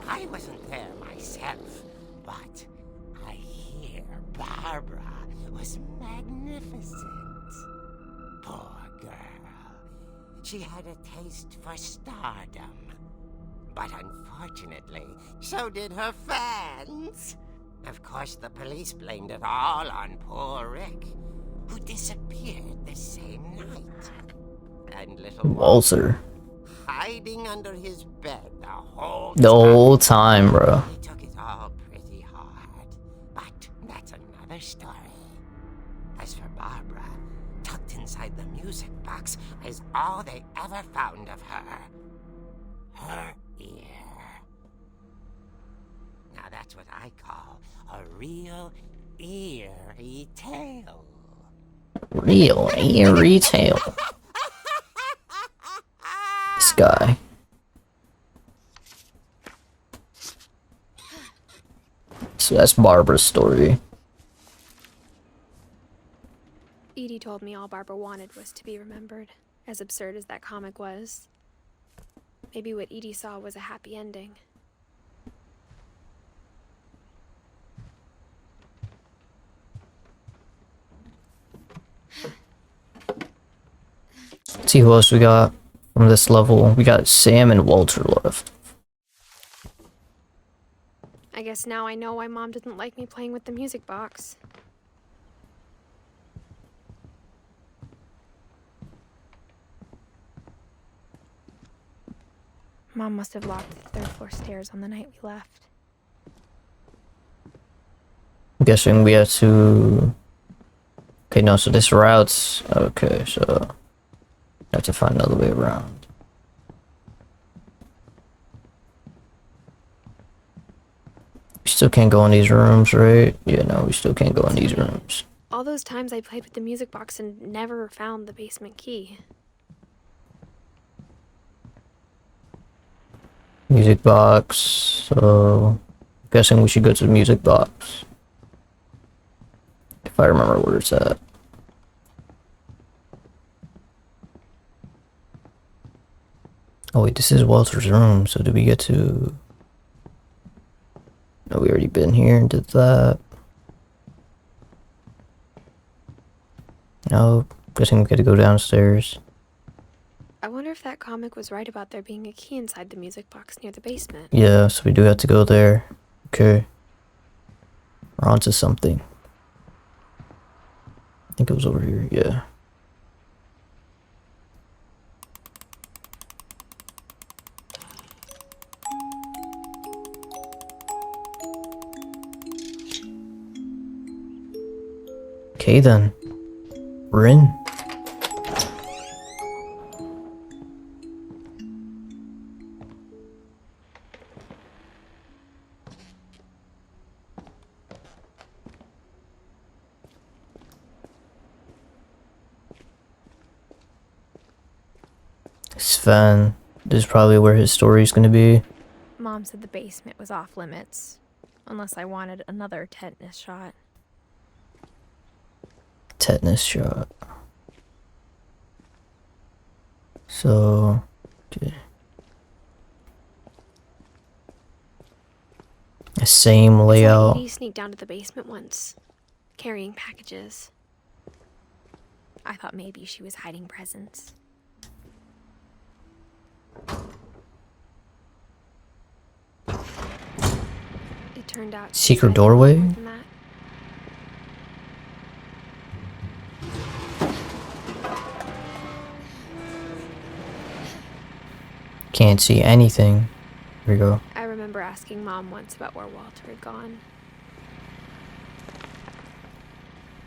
Speaker 6: I wasn't there myself, but I hear Barbara was magnificent. Poor girl. She had a taste for stardom. But unfortunately, so did her fans. Of course, the police blamed it all on poor Rick, who disappeared the same night. And little
Speaker 1: Walter.
Speaker 6: hiding under his bed
Speaker 1: The whole time, bro.
Speaker 6: He took it all pretty hard. But that's another story. As for Barbara, tucked inside the music box is all they ever found of her. Her ear. Now that's what I call a real eerie tale.
Speaker 1: Real eerie tale. This guy. So that's Barbara's story.
Speaker 4: Edie told me all Barbara wanted was to be remembered, as absurd as that comic was. Maybe what Edie saw was a happy ending.
Speaker 1: Let's see who else we got from this level. We got Sam and Walter left.
Speaker 4: I guess now I know why Mom didn't like me playing with the music box. Mom must have locked the third floor stairs on the night we left.
Speaker 1: I'm guessing we have to... Okay, no, so this route's... Okay, so... I have to find another way around. We still can't go in these rooms, right? Yeah, no, we still can't go in these rooms.
Speaker 4: All those times I played with the music box and never found the basement key.
Speaker 1: Music box, so... Guessing we should go to the music box. If I remember where it's at. Oh wait, this is Walter's room, so did we get to... No, we already been here and did that. No, guessing we got to go downstairs.
Speaker 4: I wonder if that comic was right about there being a key inside the music box near the basement.
Speaker 1: Yeah, so we do have to go there. Okay. We're on to something. I think it was over here, yeah. Okay then. We're in. Sven. This is probably where his story's gonna be.
Speaker 2: Mom said the basement was off limits, unless I wanted another tetanus shot.
Speaker 1: Tetanus shot. So, okay. The same layout.
Speaker 4: Edie sneaked down to the basement once, carrying packages. I thought maybe she was hiding presents. It turned out
Speaker 1: Secret doorway?
Speaker 4: more than that.
Speaker 1: Can't see anything. Here we go.
Speaker 4: I remember asking Mom once about where Walter had gone.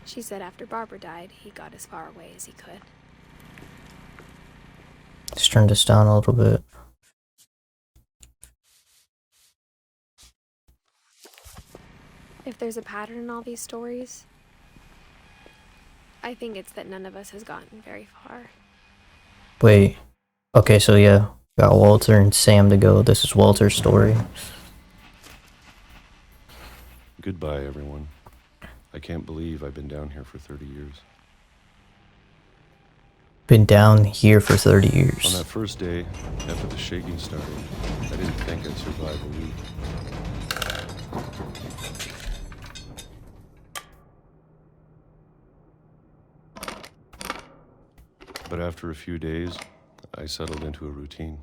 Speaker 4: She said after Barbara died, he got as far away as he could.
Speaker 1: Let's turn this down a little bit.
Speaker 4: If there's a pattern in all these stories, I think it's that none of us has gotten very far.
Speaker 1: Wait. Okay, so yeah. Got Walter and Sam to go. This is Walter's story.
Speaker 10: Goodbye, everyone. I can't believe I've been down here for 30 years.
Speaker 1: Been down here for 30
Speaker 10: On
Speaker 1: years.
Speaker 10: that first day, after the shaking started, I didn't think I'd survive a week. But after a few days, I settled into a routine.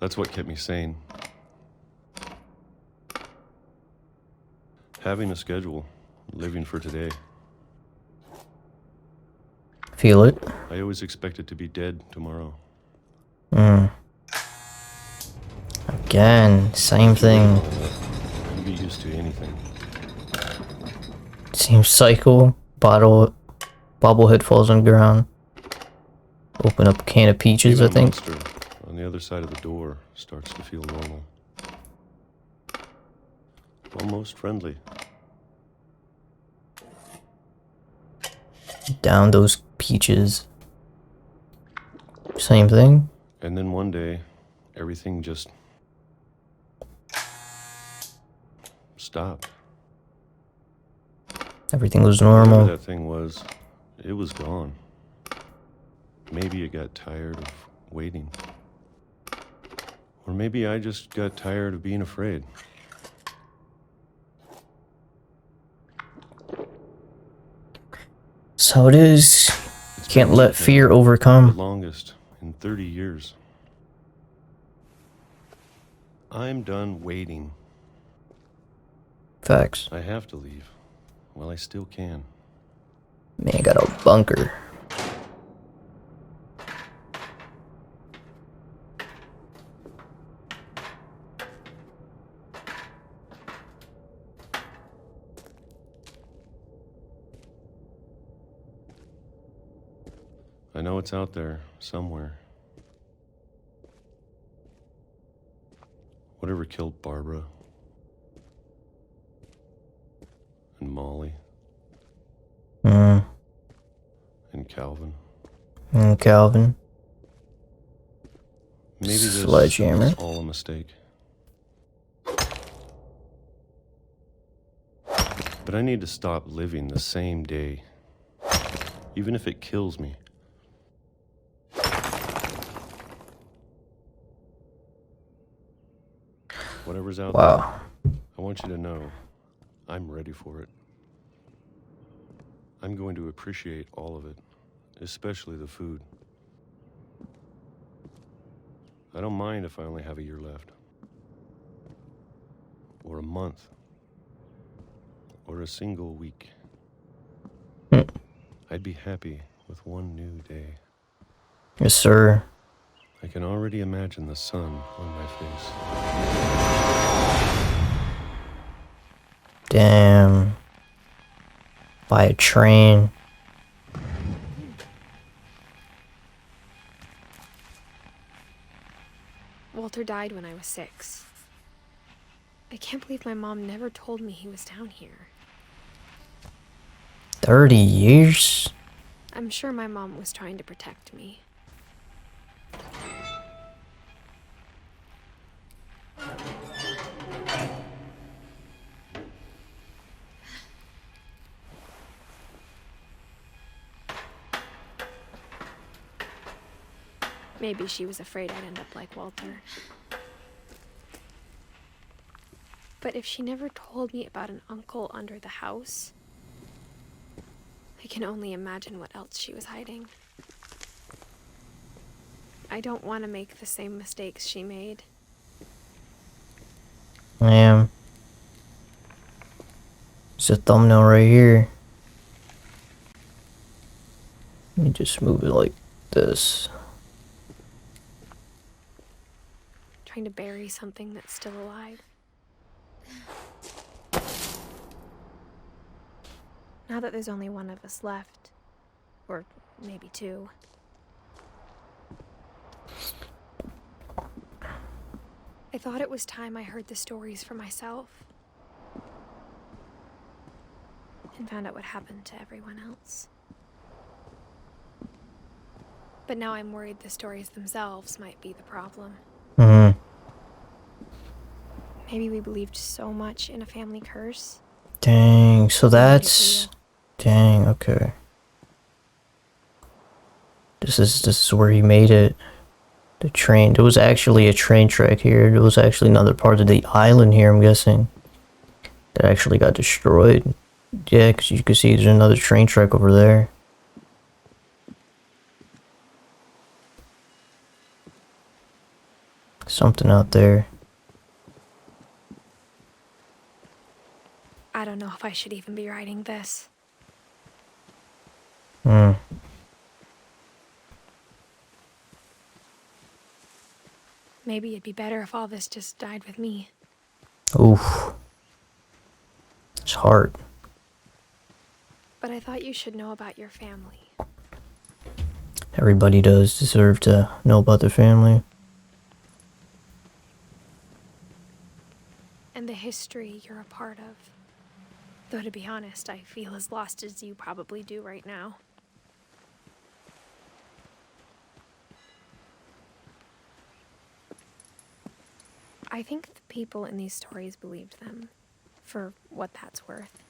Speaker 10: That's what kept me sane. Having a schedule, living for today.
Speaker 1: Feel it?
Speaker 10: I always expected to be dead tomorrow.
Speaker 1: Again, same thing.
Speaker 10: You can be used to anything.
Speaker 1: Same cycle. Bobblehead falls on the ground. Open up a can of peaches,
Speaker 10: Even
Speaker 1: I
Speaker 10: a
Speaker 1: think.
Speaker 10: monster on the other side of the door starts to feel normal. Almost friendly.
Speaker 1: Down those peaches. Same thing.
Speaker 10: And then one day, everything just stopped.
Speaker 1: Everything was
Speaker 10: Whatever
Speaker 1: normal.
Speaker 10: that thing was, it was gone. Maybe it got tired of waiting. Or maybe I just got tired of being afraid.
Speaker 1: That's how it is.
Speaker 10: It's
Speaker 1: Can't
Speaker 10: been
Speaker 1: let
Speaker 10: like that
Speaker 1: fear
Speaker 10: the
Speaker 1: overcome.
Speaker 10: longest in 30 years. I'm done waiting.
Speaker 1: Facts.
Speaker 10: I have to leave. Well, I still can.
Speaker 1: Man, got a bunker.
Speaker 10: I know it's out there, somewhere. Whatever killed Barbara and Molly
Speaker 1: Mm.
Speaker 10: and Calvin.
Speaker 1: And Calvin.
Speaker 10: Maybe this
Speaker 1: Sledgehammer.
Speaker 10: is all a mistake. But I need to stop living the same day, even if it kills me. Whatever's out
Speaker 1: Wow.
Speaker 10: there, I want you to know I'm ready for it. I'm going to appreciate all of it, especially the food. I don't mind if I only have a year left, or a month, or a single week. I'd be happy with one new day.
Speaker 1: Yes, sir.
Speaker 10: I can already imagine the sun on my face.
Speaker 1: Damn. By a train.
Speaker 4: Walter died when I was 6. I can't believe my mom never told me he was down here.
Speaker 1: 30 years?
Speaker 4: I'm sure my mom was trying to protect me. Maybe she was afraid I'd end up like Walter. But if she never told me about an uncle under the house, I can only imagine what else she was hiding. I don't want to make the same mistakes she made.
Speaker 1: I am. It's a thumbnail right here. Let me just move it like this.
Speaker 4: Trying to bury something that's still alive. Now that there's only one of us left, or maybe 2. I thought it was time I heard the stories for myself and found out what happened to everyone else. But now I'm worried the stories themselves might be the problem. Maybe we believed so much in a family curse.
Speaker 1: Dang, so that's... Dang, okay. This is where he made it. The train. There was actually a train track here. There was actually another part of the island here, I'm guessing, that actually got destroyed. Yeah, because you can see there's another train track over there. Something out there.
Speaker 4: I don't know if I should even be writing this. Maybe it'd be better if all this just died with me.
Speaker 1: Oof. It's hard.
Speaker 4: But I thought you should know about your family.
Speaker 1: Everybody does deserve to know about their family.
Speaker 4: And the history you're a part of. Though to be honest, I feel as lost as you probably do right now. I think the people in these stories believed them, for what that's worth.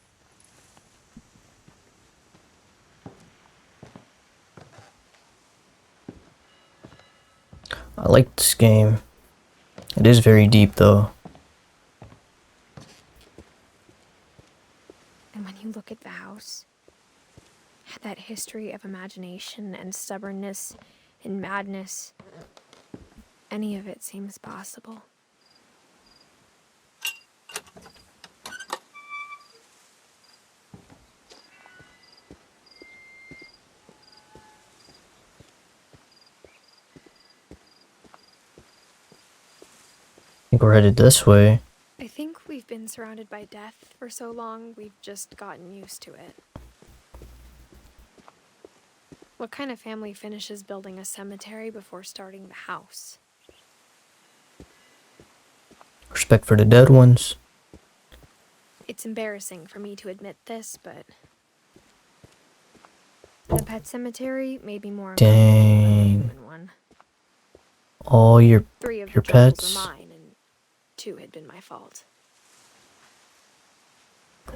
Speaker 1: I like this game. It is very deep though.
Speaker 4: And when you look at the house, that history of imagination and stubbornness and madness, any of it seems possible.
Speaker 1: I think we're headed this way.
Speaker 4: I think we've been surrounded by death for so long, we've just gotten used to it. What kind of family finishes building a cemetery before starting the house?
Speaker 1: Respect for the dead ones.
Speaker 4: It's embarrassing for me to admit this, but the pet cemetery made me more uncomfortable than the human one.
Speaker 1: All your
Speaker 4: 3 of
Speaker 1: your
Speaker 4: the troubles
Speaker 1: pets.
Speaker 4: were mine, and 2 had been my fault.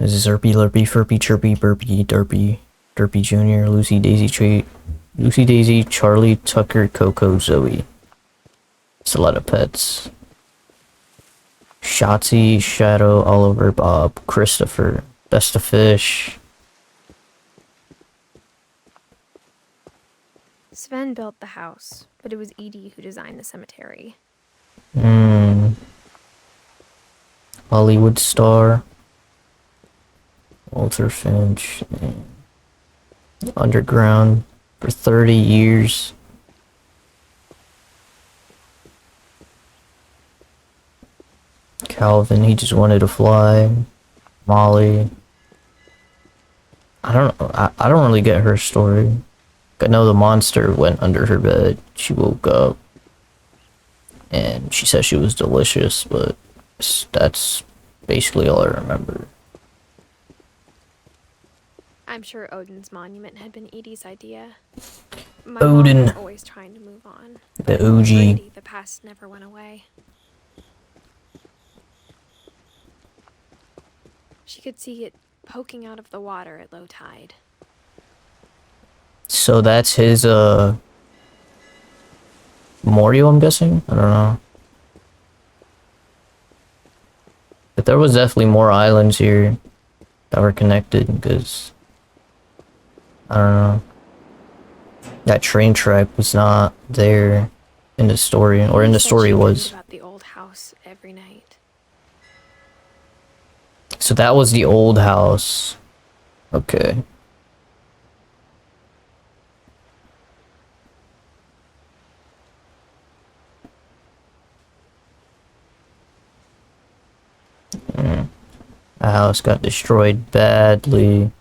Speaker 1: This is Erpy, Lurpy, Furpy, Chirpy, Burpy, Derpy, Derpy Jr., Lucy, Daisy, Lucy, Daisy, Charlie, Tucker, Coco, Zoe. It's a lot of pets. Shotzi, Shadow, Oliver, Bob, Christopher, Best of Fish.
Speaker 4: Sven built the house, but it was Edie who designed the cemetery.
Speaker 1: Hollywood star. Walter Finch. Underground for 30 years. Calvin, he just wanted to fly. Molly. I don't know. I don't really get her story. I know the monster went under her bed. She woke up. And she said she was delicious, but that's basically all I remember.
Speaker 4: I'm sure Odin's monument had been Edie's idea. My
Speaker 1: Odin.
Speaker 4: mom was always trying to move on.
Speaker 1: The
Speaker 4: For
Speaker 1: OG.
Speaker 4: Edie, the past never went away. She could see it poking out of the water at low tide.
Speaker 1: So that's his, memorial, I'm guessing? I don't know. But there was definitely more islands here that were connected, because, I don't know. That train track was not there in the story, or in the
Speaker 4: She said
Speaker 1: story
Speaker 4: she
Speaker 1: was.
Speaker 4: dreamed about the old house every night.
Speaker 1: So that was the old house. Okay. The house got destroyed badly.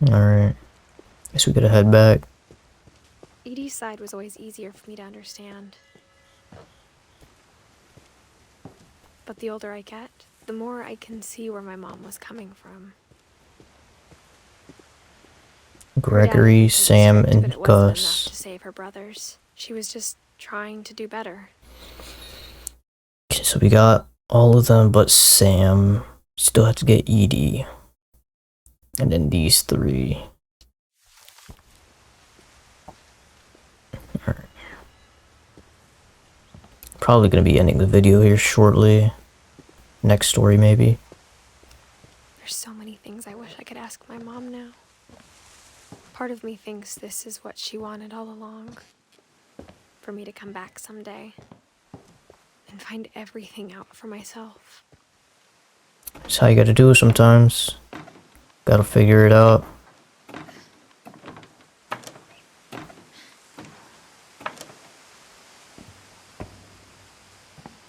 Speaker 1: Alright. Guess we gotta head back.
Speaker 4: Edie's side was always easier for me to understand. But the older I get, the more I can see where my mom was coming from.
Speaker 1: Gregory,
Speaker 4: Her dad was
Speaker 1: Sam,
Speaker 4: strict, but
Speaker 1: and
Speaker 4: it wasn't enough
Speaker 1: Gus.
Speaker 4: to save her brothers. She was just trying to do better.
Speaker 1: Okay, so we got all of them but Sam. Still have to get Edie. And then these three. Alright. Probably gonna be ending the video here shortly. Next story, maybe.
Speaker 4: There's so many things I wish I could ask my mom now. Part of me thinks this is what she wanted all along. For me to come back someday and find everything out for myself.
Speaker 1: That's how you gotta do it sometimes. Gotta figure it out.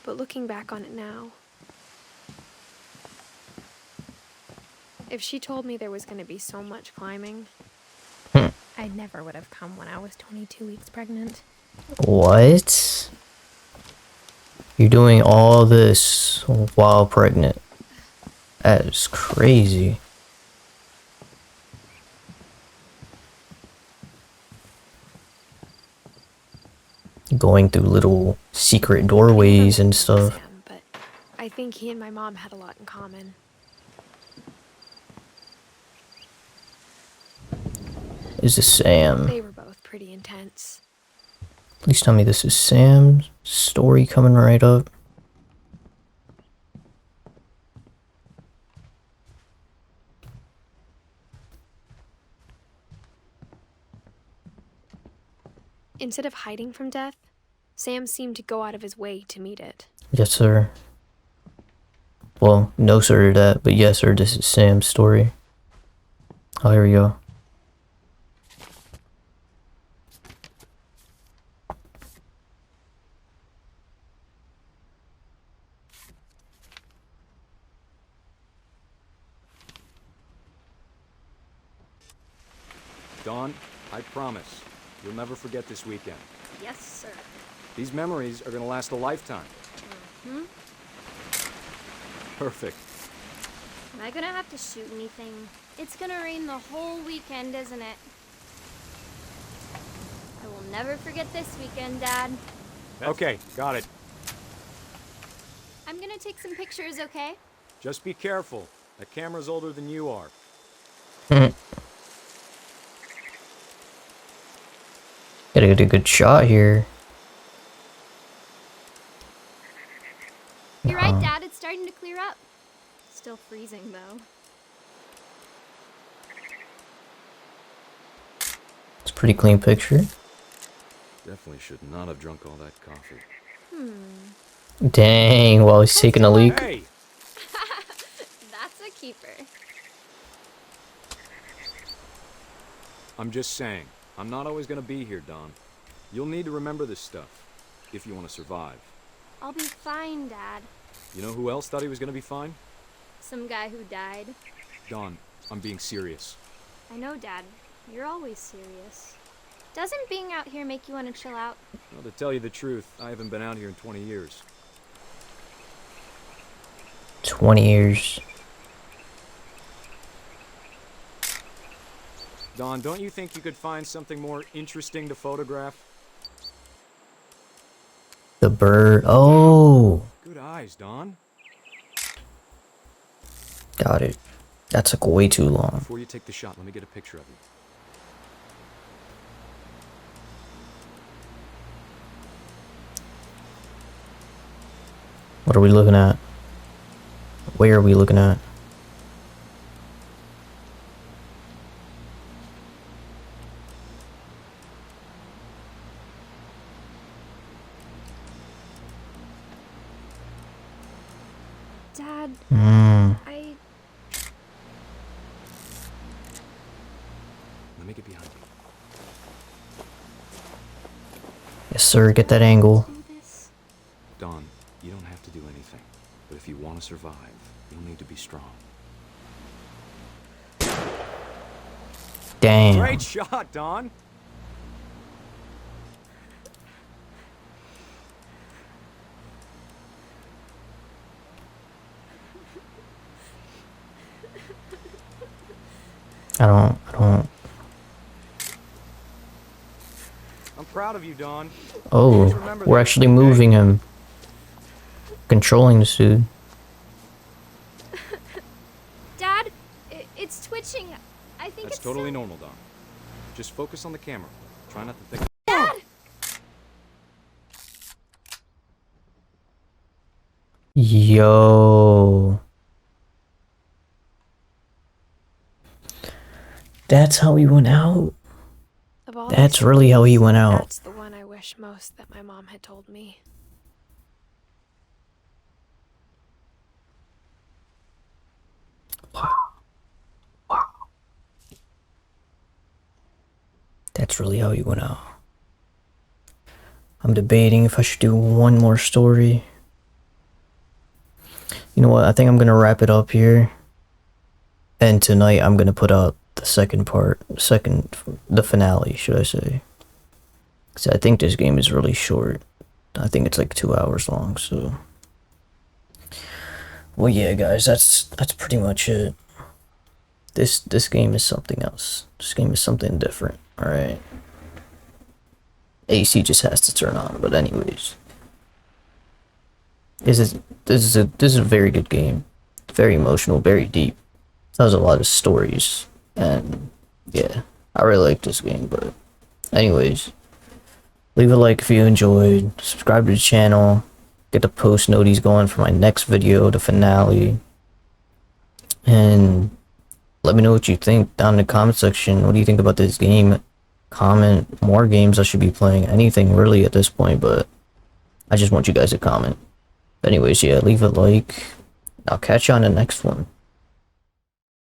Speaker 4: But looking back on it now, if she told me there was going to be so much climbing, I never would have come when I was 22 weeks pregnant.
Speaker 1: What? You're doing all this while pregnant. That is crazy. Going through little secret doorways and stuff.
Speaker 4: Sam, but I think he and my mom had a lot in common.
Speaker 1: Is this Sam?
Speaker 4: They were both pretty intense.
Speaker 1: Please tell me this is Sam's story coming right up.
Speaker 4: Instead of hiding from death, Sam seemed to go out of his way to meet it.
Speaker 1: Yes, sir. Well, no, sir, to that, but yes, sir, this is Sam's story. Oh, here we go.
Speaker 11: Dawn, I promise, you'll never forget this weekend.
Speaker 5: Yes, sir.
Speaker 11: These memories are gonna last a lifetime.
Speaker 5: Hmm?
Speaker 11: Perfect.
Speaker 12: Am I gonna have to shoot anything? It's gonna rain the whole weekend, isn't it? I will never forget this weekend, Dad.
Speaker 11: Okay, got it.
Speaker 12: I'm gonna take some pictures, okay?
Speaker 11: Just be careful. That camera's older than you are.
Speaker 1: Gotta get a good shot here.
Speaker 12: You're right, Dad. It's starting to clear up. Still freezing, though.
Speaker 1: It's a pretty clean picture.
Speaker 11: Definitely should not have drunk all that coffee.
Speaker 1: Dang, while he's taking a leak.
Speaker 11: Hey!
Speaker 12: That's a keeper.
Speaker 11: I'm just saying, I'm not always gonna be here, Dawn. You'll need to remember this stuff, if you want to survive.
Speaker 12: I'll be fine, Dad.
Speaker 11: You know who else thought he was gonna be fine?
Speaker 12: Some guy who died.
Speaker 11: Dawn, I'm being serious.
Speaker 12: I know, Dad. You're always serious. Doesn't being out here make you want to chill out?
Speaker 11: Well, to tell you the truth, I haven't been out here in 20 years.
Speaker 1: 20 years.
Speaker 11: Dawn, don't you think you could find something more interesting to photograph?
Speaker 1: The bird. Oh,
Speaker 11: Good eyes, Dawn.
Speaker 1: got it. That took way too long.
Speaker 11: Before you take the shot, let me get a picture of you.
Speaker 1: What are we looking at? Where are we looking at?
Speaker 4: Dad,
Speaker 11: Let me get behind you.
Speaker 1: Yes, sir. Get that angle.
Speaker 11: Dawn, you don't have to do anything. But if you want to survive, you'll need to be strong.
Speaker 1: Damn.
Speaker 11: Great shot, Dawn!
Speaker 1: I don't.
Speaker 11: I'm proud of you, Dawn.
Speaker 1: Oh, we're actually moving him. Controlling the suit.
Speaker 12: Dad, it's twitching. I think
Speaker 11: That's
Speaker 12: it's
Speaker 11: totally normal, Dawn. Just focus on the camera. Try not to think.
Speaker 12: Dad!
Speaker 1: Yo. That's how he went out.
Speaker 4: of all
Speaker 1: That's
Speaker 4: the
Speaker 1: really how he
Speaker 4: stories,
Speaker 1: went out.
Speaker 4: That's the one I wish most that my mom had told me.
Speaker 1: That's really how he went out. I'm debating if I should do one more story. You know what? I think I'm gonna wrap it up here. And tonight I'm gonna put out the second part, the finale, should I say? Because I think this game is really short. I think it's like 2 hours long. So, well, yeah, guys, that's pretty much it. This game is something else. This game is something different. All right. AC just has to turn on. But anyways, this is a very good game. Very emotional, very deep. Has a lot of stories, and yeah, I really like this game. But anyways, leave a like if you enjoyed. Subscribe to the channel. Get the post noties going for my next video, the finale. And let me know what you think down in the comment section. What do you think about this game? Comment more games I should be playing. Anything really at this point, but I just want you guys to comment. Anyways, yeah, leave a like. I'll catch you on the next one.